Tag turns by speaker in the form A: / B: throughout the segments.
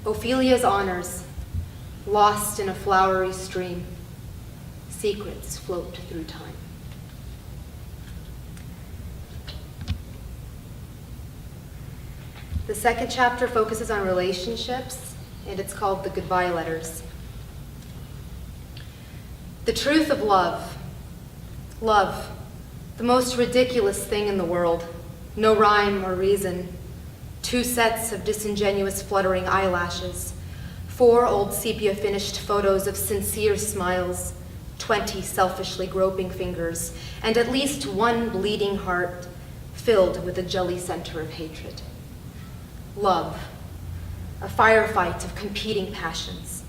A: Ophelia's honors, lost in a flowery stream, secrets float through time. The second chapter focuses on relationships, and it's called The Goodbye Letters. The truth of love. Love, the most ridiculous thing in the world. No rhyme or reason. 2 sets of disingenuous fluttering eyelashes. 4 old sepia-finished photos of sincere smiles. 20 selfishly groping fingers. And at least 1 bleeding heart filled with a jelly center of hatred. Love, a firefight of competing passions,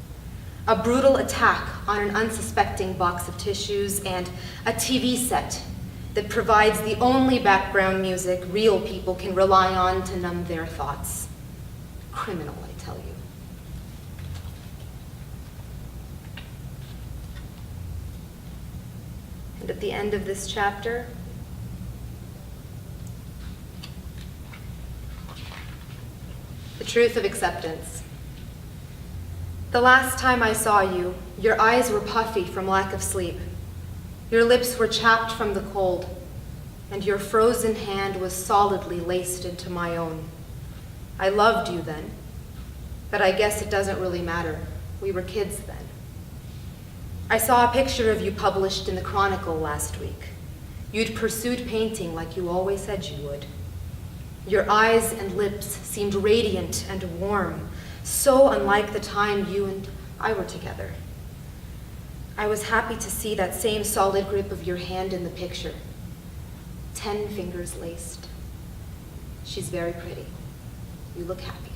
A: a brutal attack on an unsuspecting box of tissues, and a TV set that provides the only background music real people can rely on to numb their thoughts. Criminal, I tell you. And at the end of this chapter, the truth of acceptance. The last time I saw you, your eyes were puffy from lack of sleep. Your lips were chapped from the cold, and your frozen hand was solidly laced into my own. I loved you then, but I guess it doesn't really matter. We were kids then. I saw a picture of you published in the Chronicle last week. You'd pursued painting like you always said you would. Your eyes and lips seemed radiant and warm, so unlike the time you and I were together. I was happy to see that same solid grip of your hand in the picture. 10 fingers laced. She's very pretty. You look happy.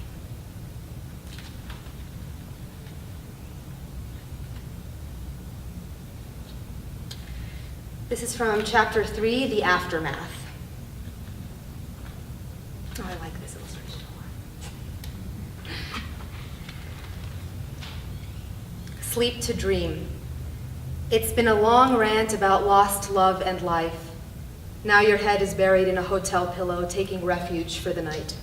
A: This is from chapter 3, The Aftermath. Oh, I like this illustration a lot. Sleep to dream. It's been a long rant about lost love and life. Now your head is buried in a hotel pillow, taking refuge for the night.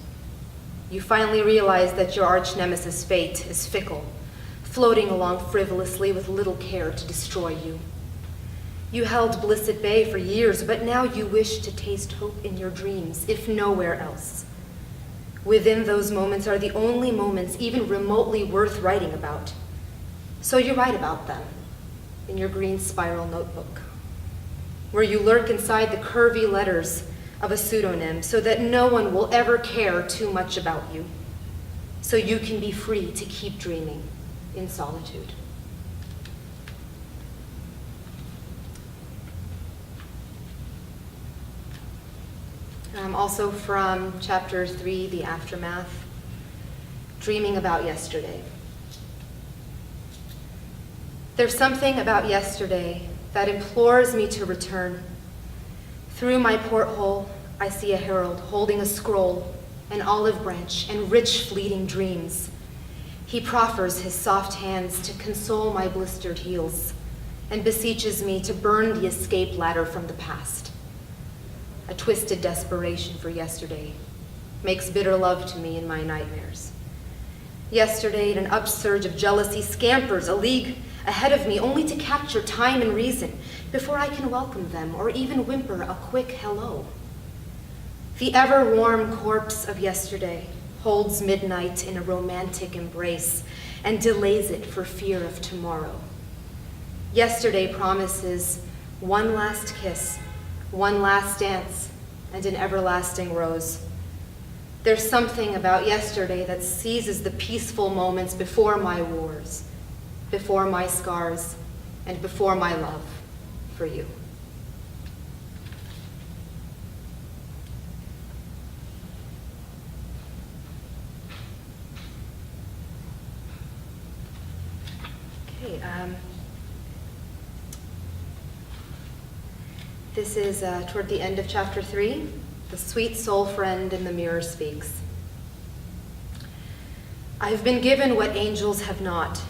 A: You finally realize that your arch nemesis fate is fickle, floating along frivolously with little care to destroy you. You held bliss at bay for years, but now you wish to taste hope in your dreams, if nowhere else. Within those moments are the only moments even remotely worth writing about. So you write about them in your green spiral notebook, where you lurk inside the curvy letters of a pseudonym so that no one will ever care too much about you, so you can be free to keep dreaming in solitude. Also from chapter 3, The Aftermath, Dreaming About Yesterday. There's something about yesterday that implores me to return. Through my porthole, I see a herald holding a scroll, an olive branch, and rich fleeting dreams. He proffers his soft hands to console my blistered heels and beseeches me to burn the escape ladder from the past. A twisted desperation for yesterday makes bitter love to me in my nightmares. Yesterday, an upsurge of jealousy scampers a league ahead of me, only to capture time and reason before I can welcome them or even whimper a quick hello. The ever-warm corpse of yesterday holds midnight in a romantic embrace and delays it for fear of tomorrow. Yesterday promises one last kiss, one last dance, and an everlasting rose. There's something about yesterday that seizes the peaceful moments before my wars, before my scars, and before my love for you. Okay, this is toward the end of chapter 3. The sweet soul friend in the mirror speaks. I've been given what angels have not,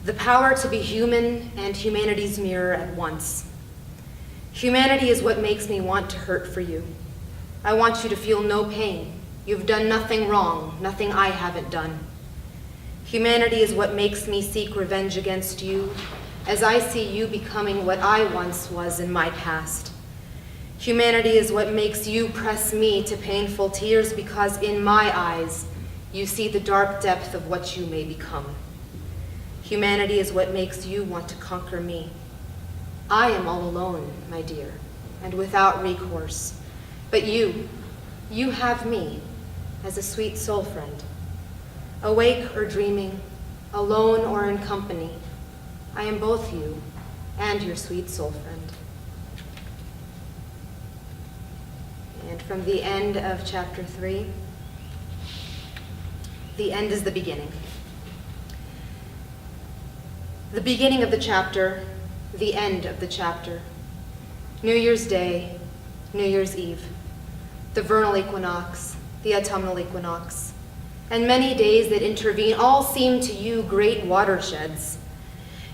A: the power to be human and humanity's mirror at once. Humanity is what makes me want to hurt for you. I want you to feel no pain. You've done nothing wrong, nothing I haven't done. Humanity is what makes me seek revenge against you, as I see you becoming what I once was in my past. Humanity is what makes you press me to painful tears, because in my eyes, you see the dark depth of what you may become. Humanity is what makes you want to conquer me. I am all alone, my dear, and without recourse. But you have me as a sweet soul friend. Awake or dreaming, alone or in company, I am both you and your sweet soul friend. And from the end of chapter 3, the end is the beginning. The beginning of the chapter, the end of the chapter. New Year's Day, New Year's Eve, the vernal equinox, the autumnal equinox, and many days that intervene all seem to you great watersheds.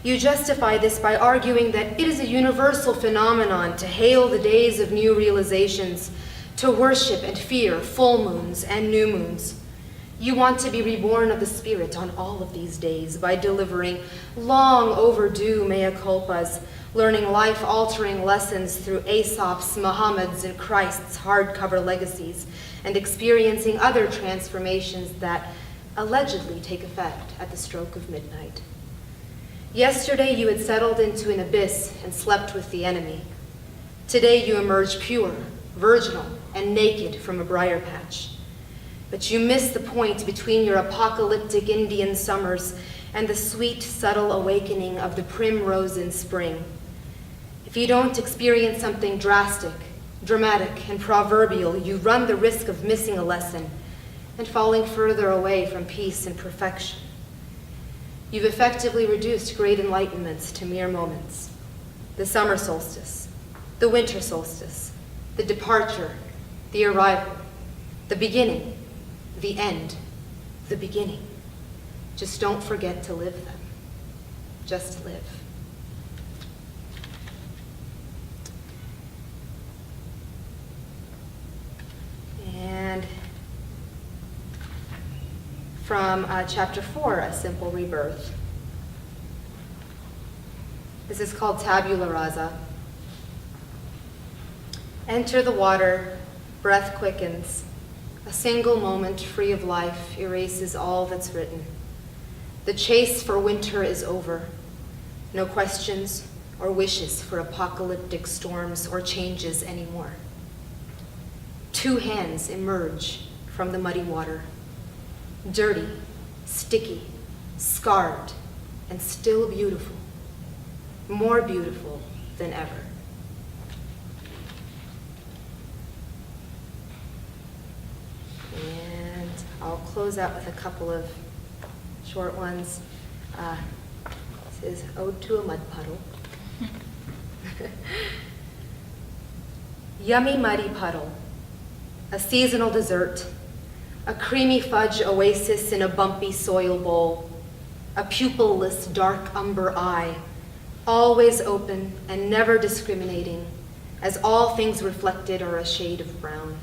A: You justify this by arguing that it is a universal phenomenon to hail the days of new realizations, to worship and fear full moons and new moons. You want to be reborn of the Spirit on all of these days by delivering long overdue mea culpas, learning life-altering lessons through Aesop's, Muhammad's, and Christ's hardcover legacies, and experiencing other transformations that allegedly take effect at the stroke of midnight. Yesterday you had settled into an abyss and slept with the enemy. Today you emerge pure, virginal, and naked from a briar patch. But you miss the point between your apocalyptic Indian summers and the sweet, subtle awakening of the primrose in spring. If you don't experience something drastic, dramatic, and proverbial, you run the risk of missing a lesson and falling further away from peace and perfection. You've effectively reduced great enlightenments to mere moments. The summer solstice, the winter solstice, the departure, the arrival, the beginning, the end, the beginning. Just don't forget to live them. Just live. And from chapter 4, A Simple Rebirth. This is called Tabula Rasa. Enter the water, breath quickens. A single moment free of life erases all that's written. The chase for winter is over. No questions or wishes for apocalyptic storms or changes anymore. Two hands emerge from the muddy water. Dirty, sticky, scarred, and still beautiful. More beautiful than ever. And I'll close out with a couple of short ones. This is Ode to a Mud Puddle. Yummy muddy puddle, a seasonal dessert, a creamy fudge oasis in a bumpy soil bowl, a pupil-less dark umber eye, always open and never discriminating, as all things reflected are a shade of brown.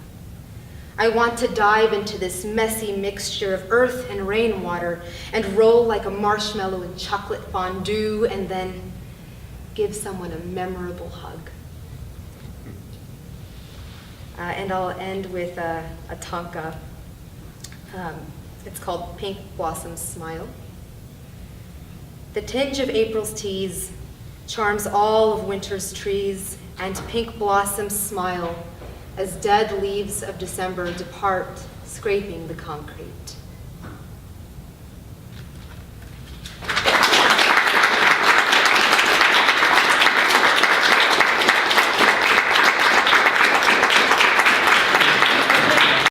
A: I want to dive into this messy mixture of earth and rainwater and roll like a marshmallow in chocolate fondue and then give someone a memorable hug. And I'll end with a tanka. It's called Pink Blossom's Smile. The tinge of April's teas charms all of winter's trees, and pink blossoms smile as dead leaves of December depart, scraping the concrete.